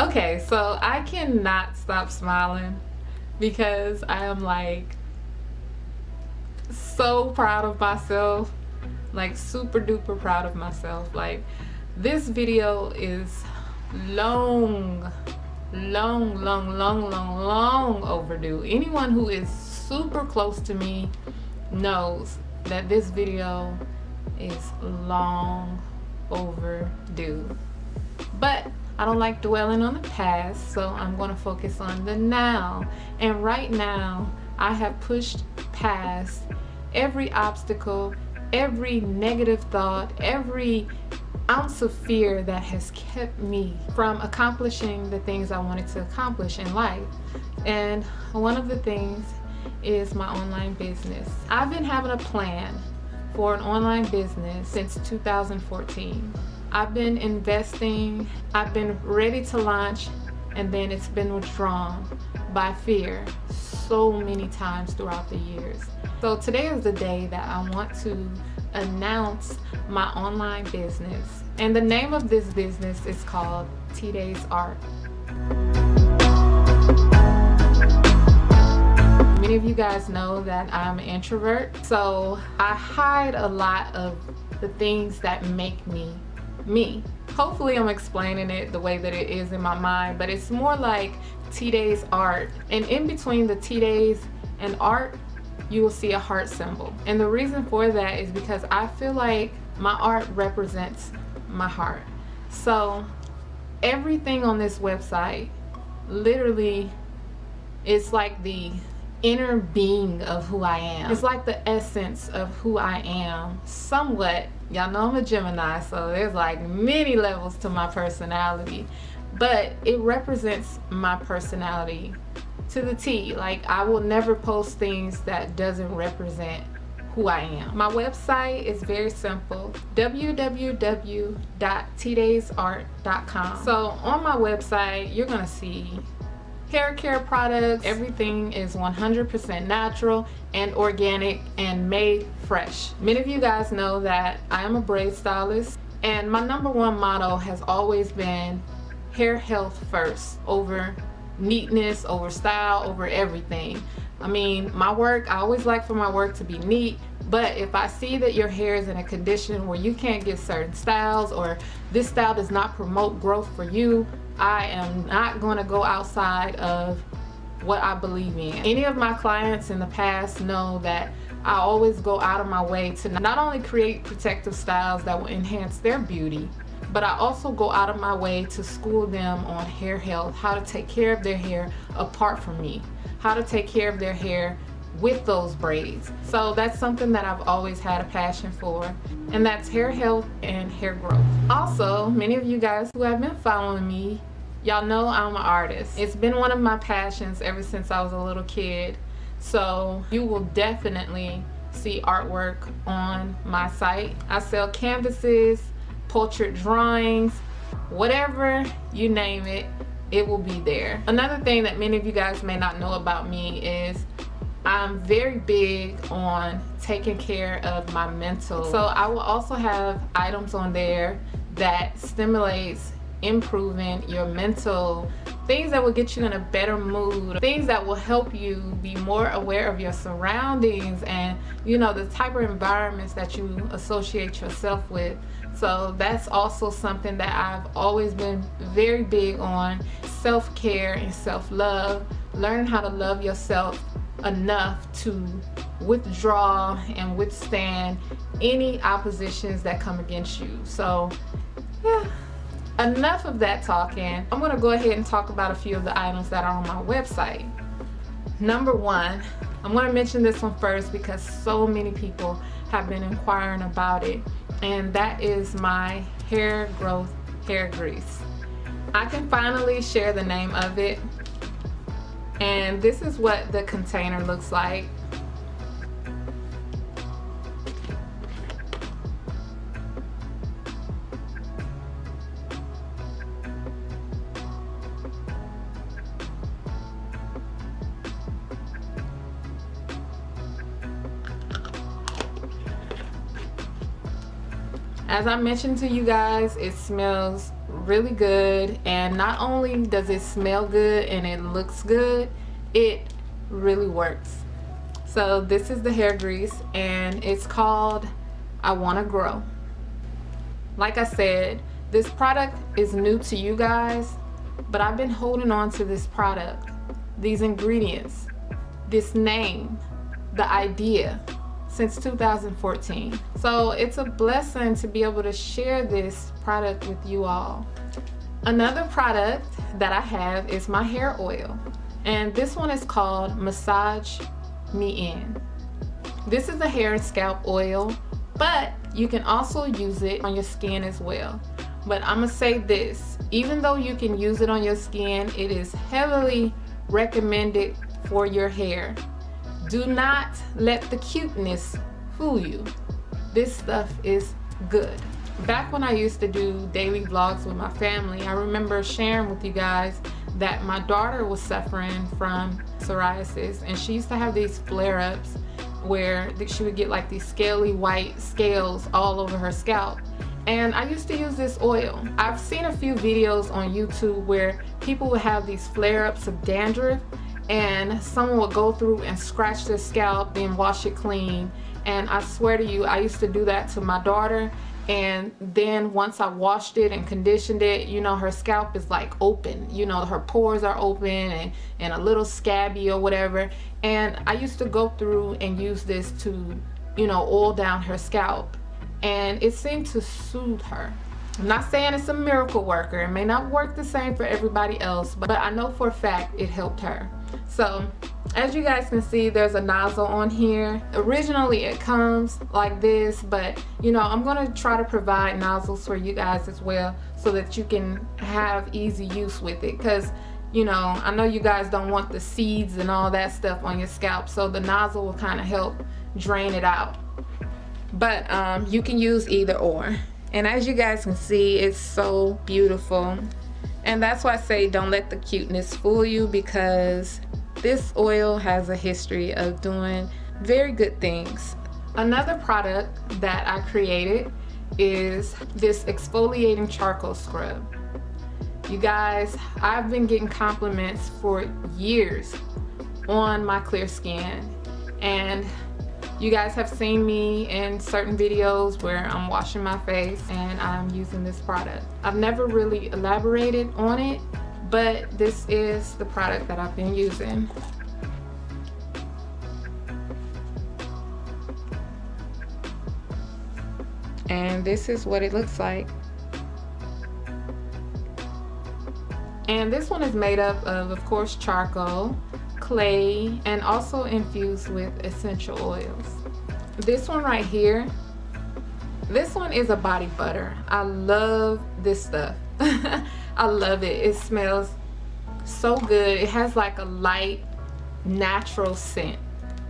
Okay, so I cannot stop smiling because I am like so proud of myself, like super duper proud of myself. Like, this video is long long overdue. Anyone who is super close to me knows that this video is long overdue. But I don't like dwelling on the past, so I'm going to focus on the now. And right now, I have pushed past every obstacle, every negative thought, every ounce of fear that has kept me from accomplishing the things I wanted to accomplish in life. And one of the things is my online business. I've been having a plan for an online business since 2014. I've been investing, I've been ready to launch, and then it's been withdrawn by fear so many times throughout the years. So today is the day that I want to announce my online business. And the name of this business is called Today's Art. Many of you guys know that I'm an introvert, so I hide a lot of the things that make me me. Hopefully I'm explaining it the way that it is in my mind, but it's more like Today's Art. And in between the Today's and art, you will see a heart symbol. And the reason for that is because I feel like my art represents my heart. So everything on this website literally is like the inner being of who I am. It's like the essence of who I am, somewhat. Y'all know I'm a Gemini, so there's like many levels to my personality, but it represents my personality to the T. Like, I will never post things that doesn't represent who I am. My website is very simple, www.tdaysart.com. So on my website, you're gonna see hair care products. Everything is 100% natural and organic and made fresh. Many of you guys know that I am a braid stylist, and my #1 motto has always been hair health first, over neatness, over style, over everything. I mean, my work, I always like for my work to be neat, but if I see that your hair is in a condition where you can't get certain styles, or this style does not promote growth for you, I am not going to go outside of what I believe in. Any of my clients in the past know that I always go out of my way to not only create protective styles that will enhance their beauty, but I also go out of my way to school them on hair health, how to take care of their hair apart from me, how to take care of their hair with those braids. So that's something that I've always had a passion for, and that's hair health and hair growth. Also, many of you guys who have been following me, y'all know I'm an artist. It's been one of my passions ever since I was a little kid. So you will definitely see artwork on my site. I sell canvases, portrait drawings, whatever you name it, it will be there. Another thing that many of you guys may not know about me is I'm very big on taking care of my mental. So I will also have items on there that stimulates improving your mental, things that will get you in a better mood, things that will help you be more aware of your surroundings and, you know, the type of environments that you associate yourself with. So that's also something that I've always been very big on, self-care and self-love, learning how to love yourself enough to withdraw and withstand any oppositions that come against you. So yeah, enough of that talking. I'm going to go ahead and talk about a few of the items that are on my website. #1, I'm going to mention this one first because so many people have been inquiring about it, and that is my hair growth hair grease. I can finally share the name of it, and this is what the container looks like. As I mentioned to you guys, it smells really good, and not only does it smell good and it looks good, it really works. So this is the hair grease, and it's called I Wanna Grow. Like I said, this product is new to you guys, but I've been holding on to this product, these ingredients, this name, the idea, since 2014. So it's a blessing to be able to share this product with you all. Another product that I have is my hair oil, and this one is called Massage Me In. This is a hair and scalp oil, but you can also use it on your skin as well. But I'm gonna say this, even though you can use it on your skin, it is heavily recommended for your hair. Do not let the cuteness fool you. This stuff is good. Back when I used to do daily vlogs with my family, I remember sharing with you guys that my daughter was suffering from psoriasis, and she used to have these flare-ups where she would get like these scaly white scales all over her scalp. And I used to use this oil. I've seen a few videos on YouTube where people would have these flare-ups of dandruff, and someone would go through and scratch their scalp, then wash it clean. And I swear to you, I used to do that to my daughter. And then once I washed it and conditioned it, you know, her scalp is like open, you know, her pores are open and a little scabby or whatever. And I used to go through and use this to, you know, oil down her scalp, and it seemed to soothe her. I'm not saying it's a miracle worker. It may not work the same for everybody else, but I know for a fact it helped her. So as you guys can see, there's a nozzle on here. Originally it comes like this, but you know, I'm gonna try to provide nozzles for you guys as well so that you can have easy use with it, because you know, I know you guys don't want the seeds and all that stuff on your scalp, so the nozzle will kind of help drain it out. But you can use either or. And as you guys can see, it's so beautiful. And that's why I say don't let the cuteness fool you, because this oil has a history of doing very good things. Another product that I created is this exfoliating charcoal scrub. You guys, I've been getting compliments for years on my clear skin, and you guys have seen me in certain videos where I'm washing my face and I'm using this product. I've never really elaborated on it, but this is the product that I've been using. And this is what it looks like. And this one is made up of course, charcoal, clay, and also infused with essential oils. This one right here, this one is a body butter. I love this stuff. I love it. It smells so good. It has like a light, natural scent.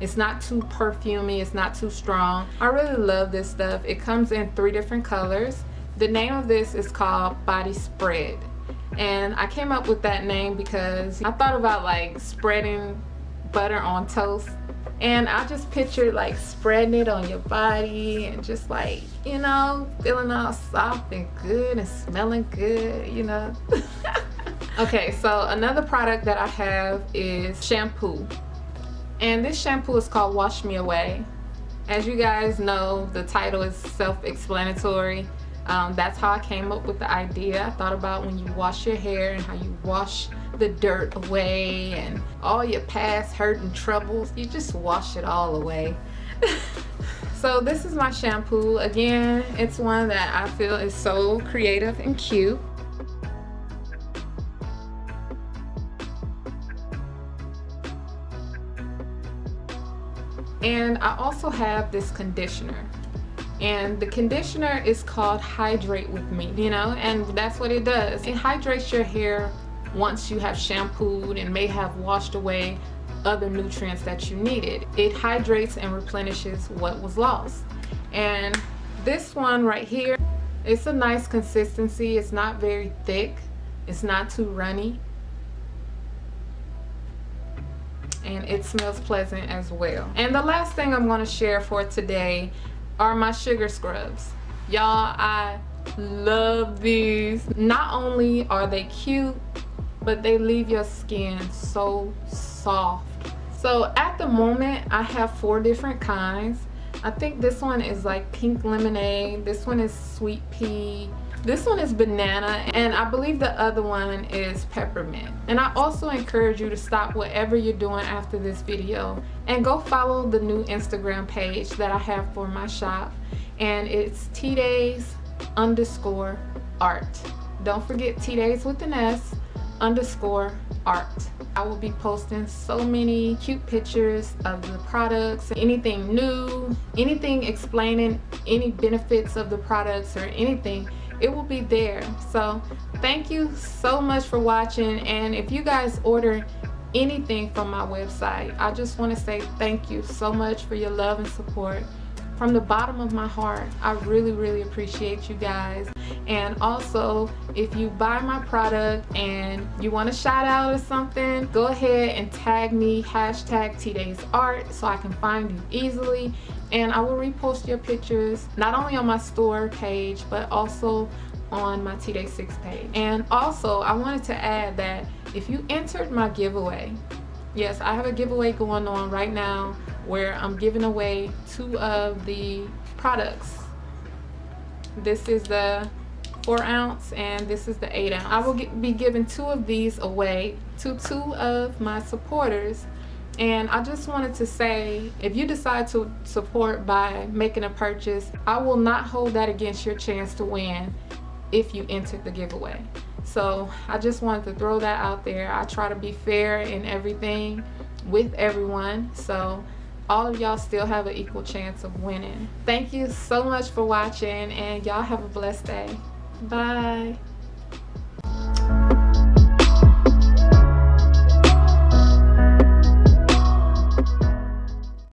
It's not too perfumey, it's not too strong. I really love this stuff. It comes in 3 different colors. The name of this is called Body Spread. And I came up with that name because I thought about like spreading butter on toast, and I just pictured like spreading it on your body and just like, you know, feeling all soft and good and smelling good, you know. Okay, so another product that I have is shampoo, and this shampoo is called Wash Me Away. As you guys know, the title is self-explanatory. That's how I came up with the idea. I thought about when you wash your hair and how you wash the dirt away and all your past hurt and troubles, you just wash it all away. So this is my shampoo. Again, it's one that I feel is so creative and cute. And I also have this conditioner. And the conditioner is called Hydrate with me, you know, and that's what it does. It hydrates your hair once you have shampooed and may have washed away other nutrients that you needed. It hydrates and replenishes what was lost. And this one right here, it's a nice consistency. It's not very thick. It's not too runny. And it smells pleasant as well. And the last thing I'm going to share for today are my sugar scrubs. Y'all, I love these. Not only are they cute, but they leave your skin so soft. So at the moment I have 4 different kinds. I think this one is like pink lemonade, this one is sweet pea, this one is banana, and I believe the other one is peppermint. And I also encourage you to stop whatever you're doing after this video and go follow the new Instagram page that I have for my shop, and it's tdays_art. Don't forget tdays with an S _art. I will be posting so many cute pictures of the products, anything new, anything explaining any benefits of the products or anything, it will be there. So thank you so much for watching, and if you guys order anything from my website, I just want to say thank you so much for your love and support. From the bottom of my heart, I really appreciate you guys. And also, if you buy my product and you want a shout out or something, go ahead and tag me #tdaysart so I can find you easily, and I will repost your pictures not only on my store page but also on my tday6 page. And also I wanted to add that if you entered my giveaway, yes, I have a giveaway going on right now where I'm giving away 2 of the products. This is the 4 ounce and this is the 8 ounce. I will be giving 2 of these away to 2 of my supporters. And I just wanted to say, if you decide to support by making a purchase, I will not hold that against your chance to win if you entered the giveaway. So I just wanted to throw that out there. I try to be fair in everything with everyone, so all of y'all still have an equal chance of winning. Thank you so much for watching, and y'all have a blessed day. Bye.